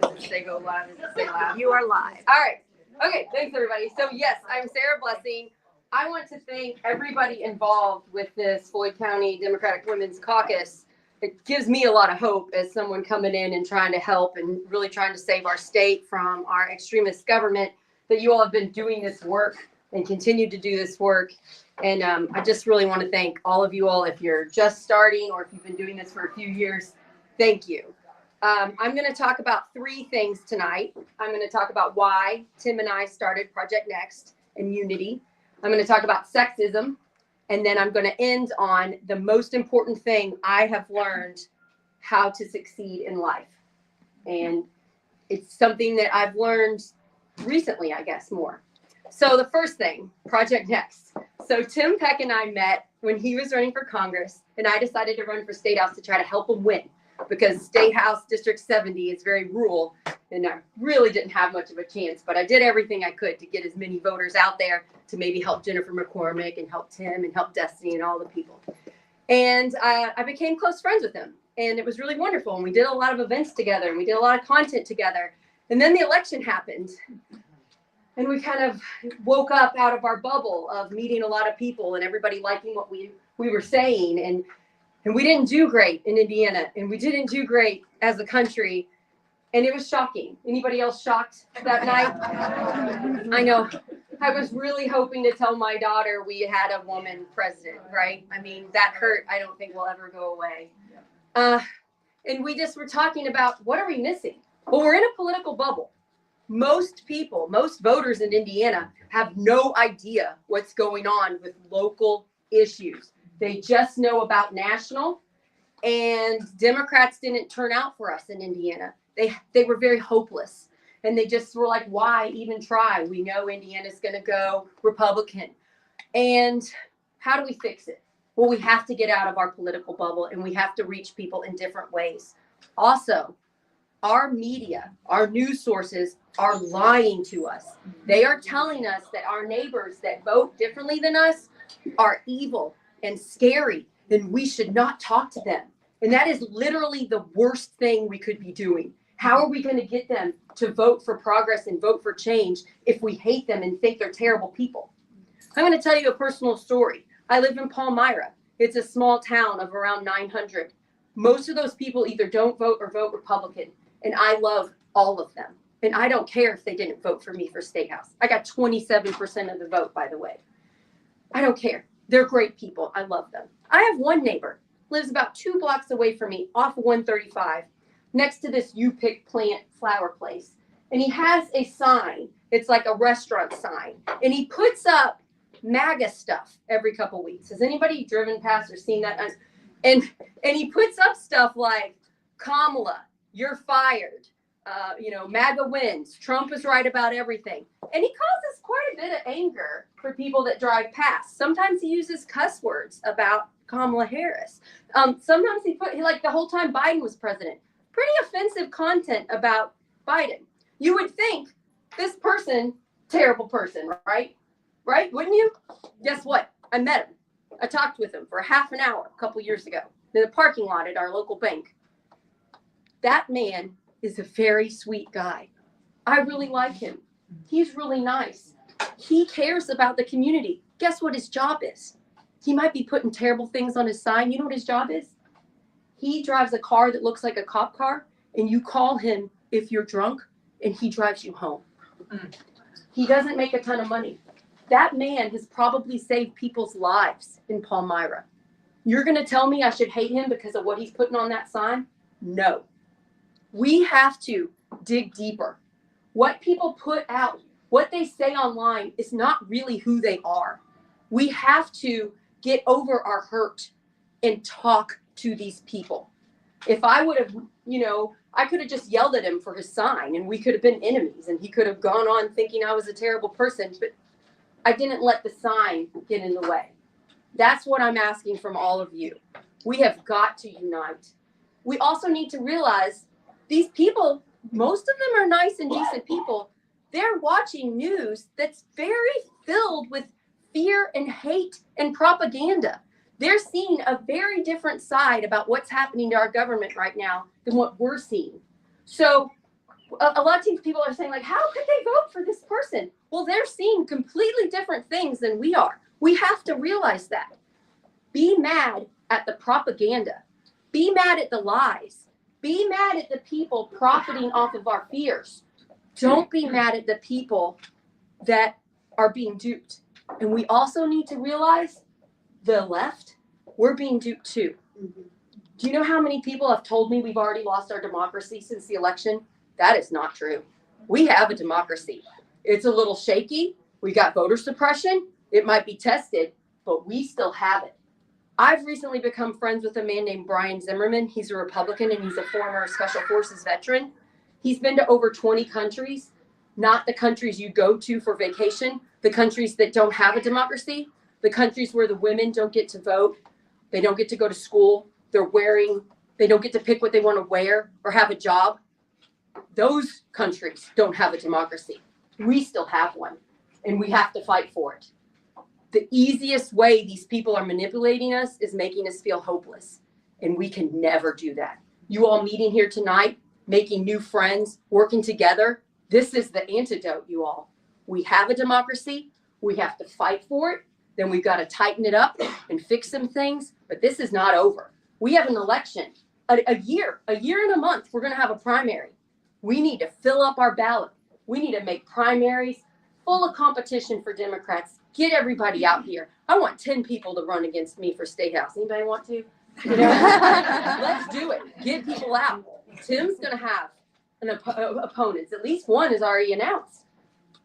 Does it say go live? Does it say live? You are live. All right. Okay, thanks everybody. So yes, I'm Sarah Blessing. I want to thank everybody involved with this Floyd County Democratic Women's Caucus. It gives me a lot of hope as someone coming in and trying to help and really trying to save our state from our extremist government, that you all have been doing this work and continue to do this work. And I just really want to thank all of you all. If you're just starting or if you've been doing this for a few years, thank you. I'm going to talk about three things tonight. I'm going to talk about why Tim and I started Project Next and Unity. I'm going to talk about sexism. And then I'm going to end on the most important thing I have learned, how to succeed in life. And it's something that I've learned recently, I guess, more. So the first thing, Project Next. So Tim Peck and I met when he was running for Congress, and I decided to run for State House to try to help him win, because State House District 70 is very rural, and I really didn't have much of a chance, but I did everything I could to get as many voters out there to maybe help Jennifer McCormick and help Tim and help Destiny and all the people. And I became close friends with him, and it was really wonderful. And we did a lot of events together, and we did a lot of content together. And then the election happened, and we kind of woke up out of our bubble of meeting a lot of people and everybody liking what we were saying. And we didn't do great in Indiana, and we didn't do great as a country. And it was shocking. Anybody else shocked that night? I know. I was really hoping to tell my daughter we had a woman president, right? I mean, that hurt. I don't think will ever go away. And we just were talking about, what are we missing? Well, we're in a political bubble. Most people, most voters in Indiana have no idea what's going on with local issues. They just know about national, and Democrats didn't turn out for us in Indiana. They were very hopeless, and they just were like, why even try? We know Indiana's going to go Republican. And how do we fix it? Well, we have to get out of our political bubble, and we have to reach people in different ways. Also, our media, our news sources are lying to us. They are telling us that our neighbors that vote differently than us are evil and scary, and we should not talk to them. And that is literally the worst thing we could be doing. How are we going to get them to vote for progress and vote for change if we hate them and think they're terrible people? I'm going to tell you a personal story. I live in Palmyra. It's a small town of around 900. Most of those people either don't vote or vote Republican. And I love all of them. And I don't care if they didn't vote for me for State House. I got 27% of the vote, by the way. I don't care. They're great people. I love them. I have one neighbor, lives about 2 blocks away from me off of 135, next to this You Pick Plant flower place. And he has a sign. It's like a restaurant sign. And he puts up MAGA stuff every couple weeks. Has anybody driven past or seen that? And he puts up stuff like, Kamala, you're fired. MAGA wins. Trump is right about everything. And he causes quite a bit of anger for people that drive past. Sometimes he uses cuss words about Kamala Harris. Sometimes like the whole time Biden was president, pretty offensive content about Biden. You would think this person, terrible person, right? Right? Wouldn't you? Guess what? I met him. I talked with him for half an hour a couple years ago in the parking lot at our local bank. That man is a very sweet guy. I really like him. He's really nice. He cares about the community. Guess what his job is? He might be putting terrible things on his sign. You know what his job is? He drives a car that looks like a cop car, and you call him if you're drunk, and he drives you home. He doesn't make a ton of money. That man has probably saved people's lives in Palmyra. You're going to tell me I should hate him because of what he's putting on that sign? No. We have to dig deeper. What people put out, what they say online is not really who they are. We have to get over our hurt and talk to these people. If I would have, I could have just yelled at him for his sign and we could have been enemies and he could have gone on thinking I was a terrible person, but I didn't let the sign get in the way. That's what I'm asking from all of you. We have got to unite. We also need to realize these people, most of them are nice and decent people. They're watching news that's very filled with fear and hate and propaganda. They're seeing a very different side about what's happening to our government right now than what we're seeing. So a lot of people are saying, like, how could they vote for this person? Well, they're seeing completely different things than we are. We have to realize that. Be mad at the propaganda. Be mad at the lies. Be mad at the people profiting off of our fears. Don't be mad at the people that are being duped. And we also need to realize the left, we're being duped too. Do you know how many people have told me we've already lost our democracy since the election? That is not true. We have a democracy. It's a little shaky. We got voter suppression. It might be tested, but we still have it. I've recently become friends with a man named Brian Zimmerman. He's a Republican and he's a former Special Forces veteran. He's been to over 20 countries, not the countries you go to for vacation, the countries that don't have a democracy, the countries where the women don't get to vote, they don't get to go to school, they don't get to pick what they want to wear or have a job. Those countries don't have a democracy. We still have one, and we have to fight for it. The easiest way these people are manipulating us is making us feel hopeless, and we can never do that. You all meeting here tonight, making new friends, working together, this is the antidote, you all. We have a democracy, we have to fight for it, then we've got to tighten it up and fix some things, but this is not over. We have an election, a year and a month, we're going to have a primary. We need to fill up our ballot. We need to make primaries full of competition for Democrats. Get everybody out here. I want 10 people to run against me for State House. Anybody want to? You know? Let's do it. Get people out. Tim's going to have opponents. At least one is already announced.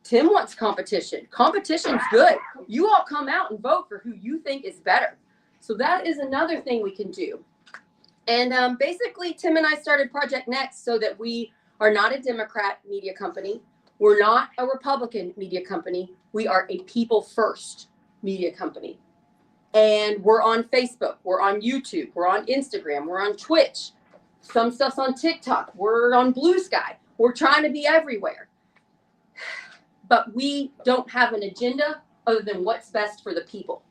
Tim wants competition. Competition's good. You all come out and vote for who you think is better. So that is another thing we can do. And basically, Tim and I started Project Next so that we are not a Democrat media company. We're not a Republican media company. We are a people first media company. And we're on Facebook. We're on YouTube. We're on Instagram. We're on Twitch. Some stuff's on TikTok. We're on Blue Sky. We're trying to be everywhere. But we don't have an agenda other than what's best for the people.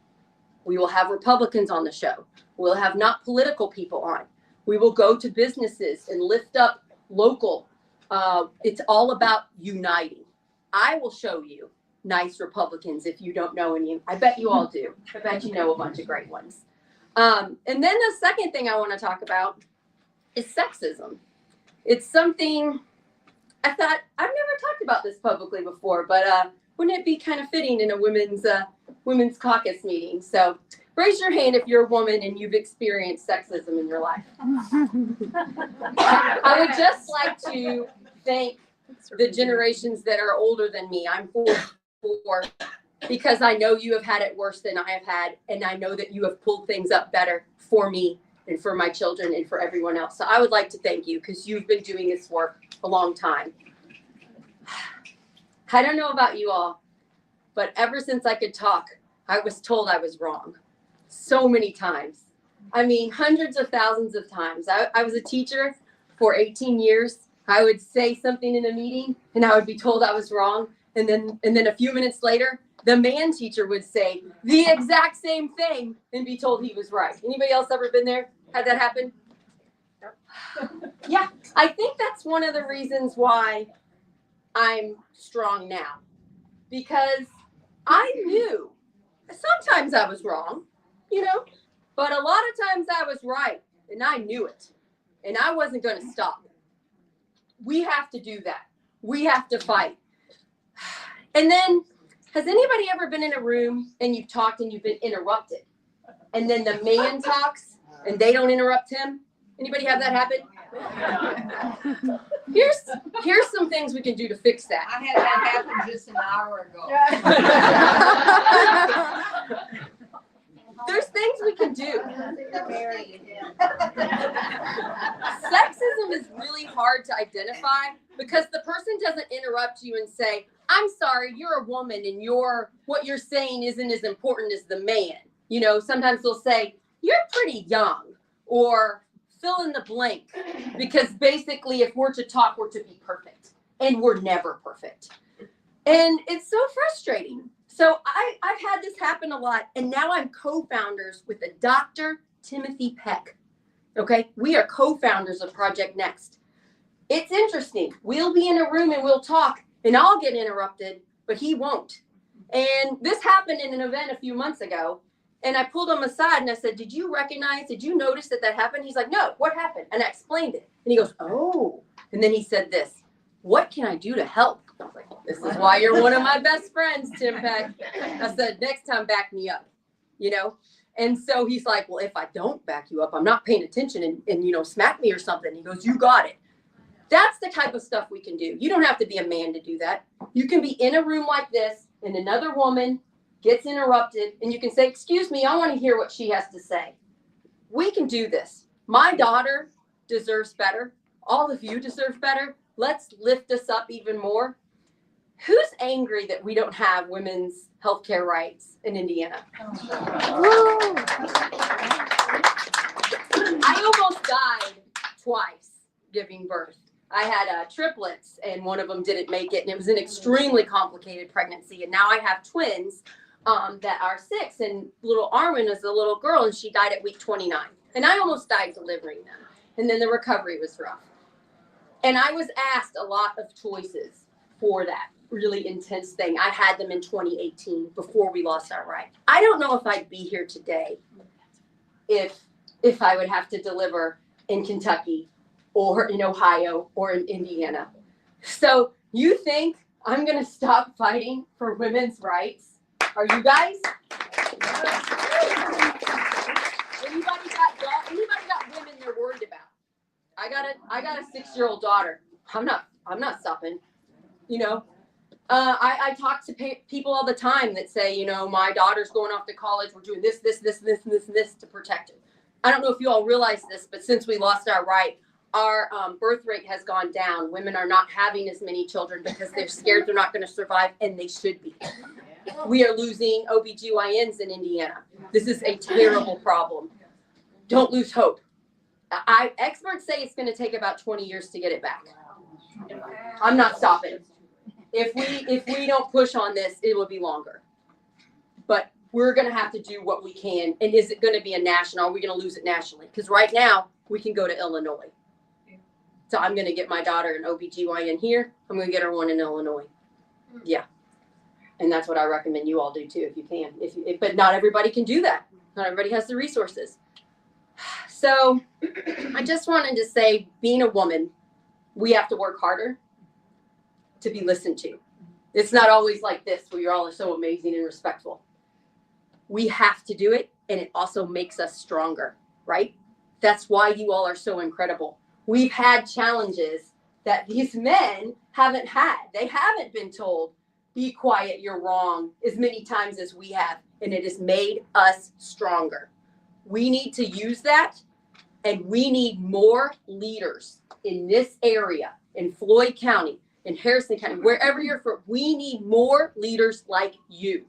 We will have Republicans on the show. We'll have not political people on. We will go to businesses and lift up local. It's all about uniting. I will show you nice Republicans if you don't know any. I bet you all do. I bet you know a bunch of great ones. And then the second thing I want to talk about is sexism. It's something I thought I've never talked about this publicly before, but wouldn't it be kind of fitting in a women's caucus meeting? So raise your hand if you're a woman and you've experienced sexism in your life. I would just like to thank the generations that are older than me. I'm 44 because I know you have had it worse than I have had, and I know that you have pulled things up better for me and for my children and for everyone else. So I would like to thank you because you've been doing this work a long time. I don't know about you all, but ever since I could talk, I was told I was wrong so many times. I mean, hundreds of thousands of times. I was a teacher for 18 years. I would say something in a meeting and I would be told I was wrong. And then a few minutes later, the man teacher would say the exact same thing and be told he was right. Anybody else ever been there? Had that happen? Yeah, I think that's one of the reasons why I'm strong now. Because I knew sometimes I was wrong, but a lot of times I was right and I knew it and I wasn't going to stop. We have to do that. We have to fight. And then, has anybody ever been in a room and you've talked and you've been interrupted? And then the man talks and they don't interrupt him? Anybody have that happen? Here's some things we can do to fix that. I had that happen just an hour ago. There's things we can do. Sexism is really hard to identify because the person doesn't interrupt you and say, I'm sorry, you're a woman and what you're saying isn't as important as the man. Sometimes they'll say, you're pretty young, or fill in the blank, because basically if we're to talk, we're to be perfect, and we're never perfect. And it's so frustrating. So I've had this happen a lot, and now I'm co-founders with a Dr. Timothy Peck. Okay, we are co-founders of Project Next. It's interesting. We'll be in a room and we'll talk, and I'll get interrupted, but he won't. And this happened in an event a few months ago. And I pulled him aside and I said, did you notice that happened? He's like, no, what happened? And I explained it. And he goes, oh. And then he said this, what can I do to help? I was like, this is why you're one of my best friends, Tim Peck. I said, next time, back me up, you know? And so he's like, well, if I don't back you up, I'm not paying attention and you know, smack me or something. He goes, you got it. That's the type of stuff we can do. You don't have to be a man to do that. You can be in a room like this and another woman gets interrupted and you can say, excuse me, I want to hear what she has to say. We can do this. My daughter deserves better. All of you deserve better. Let's lift this up even more. Who's angry that we don't have women's healthcare rights in Indiana? I almost died twice giving birth. I had triplets and one of them didn't make it and it was an extremely complicated pregnancy. And now I have twins that are 6 and little Armin is a little girl and she died at week 29. And I almost died delivering them. And then the recovery was rough. And I was asked a lot of choices for that really intense thing. I had them in 2018 before we lost our right. I don't know if I'd be here today if I would have to deliver in Kentucky or in Ohio or in Indiana. So you think I'm going to stop fighting for women's rights? Are you guys? Anybody got women they're worried about? I got a 6-year-old daughter. I'm not stopping. You know, I talk to people all the time that say, you know, my daughter's going off to college. We're doing this to protect her. I don't know if you all realize this, but since we lost our right, our birth rate has gone down. Women are not having as many children because they're scared they're not going to survive, and they should be. We are losing OBGYNs in Indiana. This is a terrible problem. Don't lose hope. Experts say it's going to take about 20 years to get it back. I'm not stopping. If we don't push on this, it will be longer. But we're going to have to do what we can. And is it going to be a national? Are we going to lose it nationally? Because right now, we can go to Illinois. So I'm going to get my daughter an OBGYN here. I'm going to get her one in Illinois. Yeah. And that's what I recommend you all do too, if you can. But not everybody can do that. Not everybody has the resources. So I just wanted to say, being a woman, we have to work harder to be listened to. It's not always like this where you're all so amazing and respectful. We have to do it, and it also makes us stronger, right? That's why you all are so incredible. We've had challenges that these men haven't had. They haven't been told, be quiet, you're wrong, as many times as we have, and it has made us stronger. We need to use that, and we need more leaders in this area, in Floyd County, in Harrison County, wherever you're from. We need more leaders like you.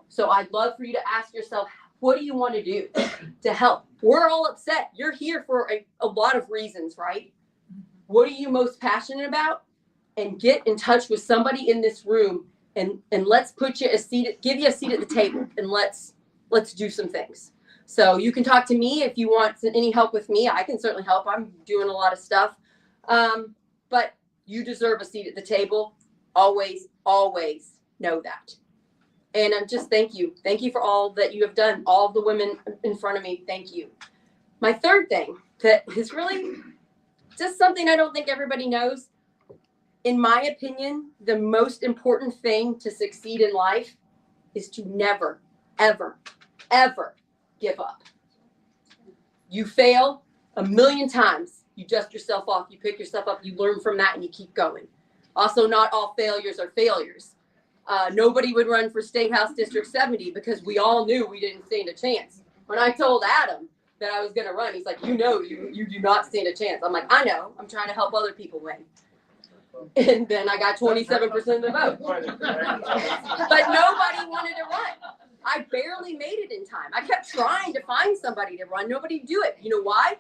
So I'd love for you to ask yourself, what do you want to do to help? We're all upset. You're here for a lot of reasons, right? What are you most passionate about? And get in touch with somebody in this room and let's put you give you a seat at the table, and let's do some things. So you can talk to me if you want any help with me. I can certainly help. I'm doing a lot of stuff. But you deserve a seat at the table. Always, always know that. And just thank you. Thank you for all that you have done. All of the women in front of me, thank you. My third thing that is really just something I don't think everybody knows. In my opinion, the most important thing to succeed in life is to never, ever, ever give up. You fail a million times. You dust yourself off. You pick yourself up. You learn from that and you keep going. Also, not all failures are failures. Nobody would run for State House District 70 because we all knew we didn't stand a chance. When I told Adam that I was going to run, he's like, you do not stand a chance. I'm like, I know. I'm trying to help other people win. And then I got 27% of the vote. But nobody wanted to run. I barely made it in time. I kept trying to find somebody to run. Nobody would do it. You know why?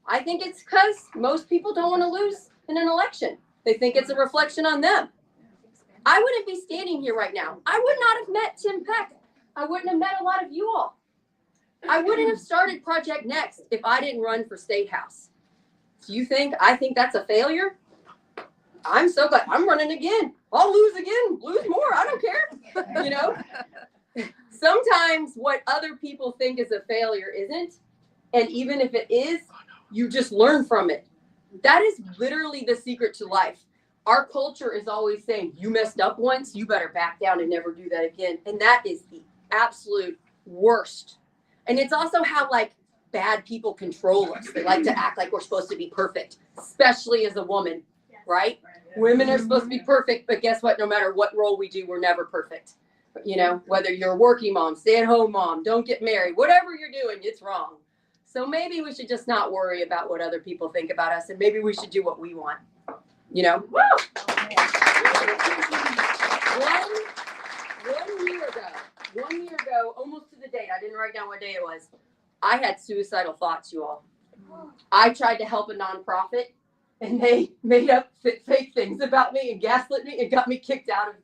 I think it's because most people don't want to lose in an election. They think it's a reflection on them. I wouldn't be standing here right now. I would not have met Tim Peck. I wouldn't have met a lot of you all. I wouldn't have started Project Next if I didn't run for State House. Do you think I think that's a failure? I'm so glad I'm running again. I'll lose again, lose more. I don't care. You know, sometimes what other people think is a failure isn't. And even if it is, you just learn from it. That is literally the secret to life. Our culture is always saying, you messed up once, you better back down and never do that again. And that is the absolute worst. And it's also how like bad people control us. They like to act like we're supposed to be perfect, especially as a woman, right? Women are supposed to be perfect, but guess what? No matter what role we do, we're never perfect. You know, whether you're a working mom, stay-at-home mom, don't get married, whatever you're doing, it's wrong. So maybe we should just not worry about what other people think about us, and maybe we should do what we want. You know? Woo! One year ago, almost to the date, I didn't write down what day it was, I had suicidal thoughts, you all. I tried to help a nonprofit, and they made up fake things about me and gaslit me and got me kicked out of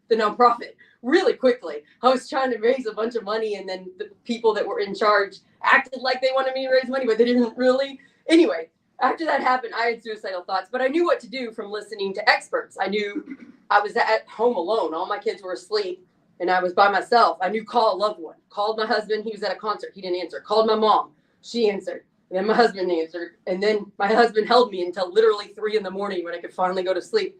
the nonprofit really quickly. I was trying to raise a bunch of money, and then the people that were in charge acted like they wanted me to raise money, but they didn't really. Anyway, after that happened, I had suicidal thoughts, but I knew what to do from listening to experts. I knew I was at home alone. All my kids were asleep, and I was by myself. I knew call a loved one. Called my husband. He was at a concert. He didn't answer. Called my mom. She answered. And then my husband answered. And then my husband held me until literally 3 a.m. when I could finally go to sleep.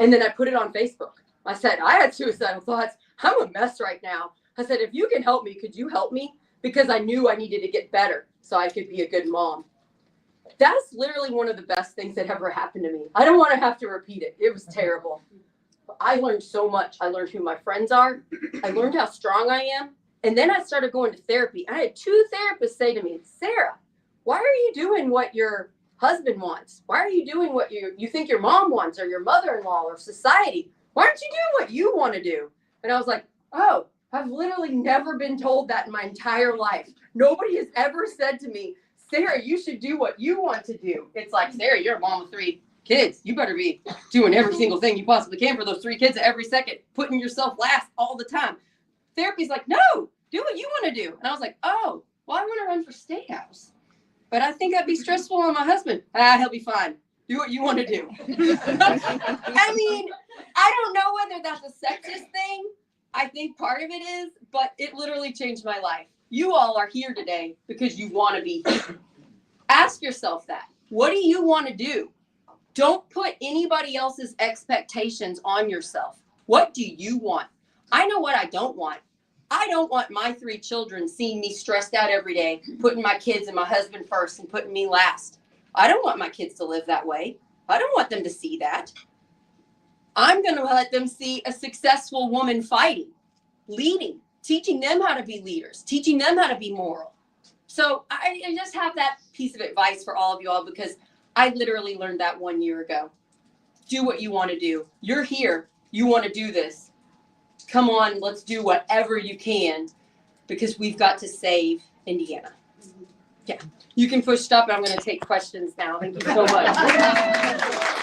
And then I put it on Facebook. I said, I had suicidal thoughts. I'm a mess right now. I said, if you can help me, could you help me? Because I knew I needed to get better so I could be a good mom. That's literally one of the best things that ever happened to me. I don't want to have to repeat it. It was terrible. But I learned so much. I learned who my friends are. I learned how strong I am. And then I started going to therapy. I had 2 therapists say to me, Sarah, why are you doing what your husband wants? Why are you doing what you think your mom wants or your mother-in-law or society? Why aren't you doing what you want to do? And I was like, oh, I've literally never been told that in my entire life. Nobody has ever said to me, Sarah, you should do what you want to do. It's like, Sarah, you're a mom of 3 kids. You better be doing every single thing you possibly can for those 3 kids at every second, putting yourself last all the time. Therapy's like, no, do what you want to do. And I was like, oh, well, I want to run for state house. But I think that'd be stressful on my husband. He'll be fine. Do what you want to do. I mean, I don't know whether that's a sexist thing. I think part of it is, but it literally changed my life. You all are here today because you want to be here. Ask yourself that. What do you want to do? Don't put anybody else's expectations on yourself. What do you want? I know what I don't want. I don't want my 3 children seeing me stressed out every day, putting my kids and my husband first and putting me last. I don't want my kids to live that way. I don't want them to see that. I'm going to let them see a successful woman fighting, leading, teaching them how to be leaders, teaching them how to be moral. So I just have that piece of advice for all of you all because I literally learned that 1 year ago. Do what you want to do. You're here. You want to do this. Come on, let's do whatever you can because we've got to save Indiana. Yeah. You can push stop and I'm going to take questions now. Thank you so much.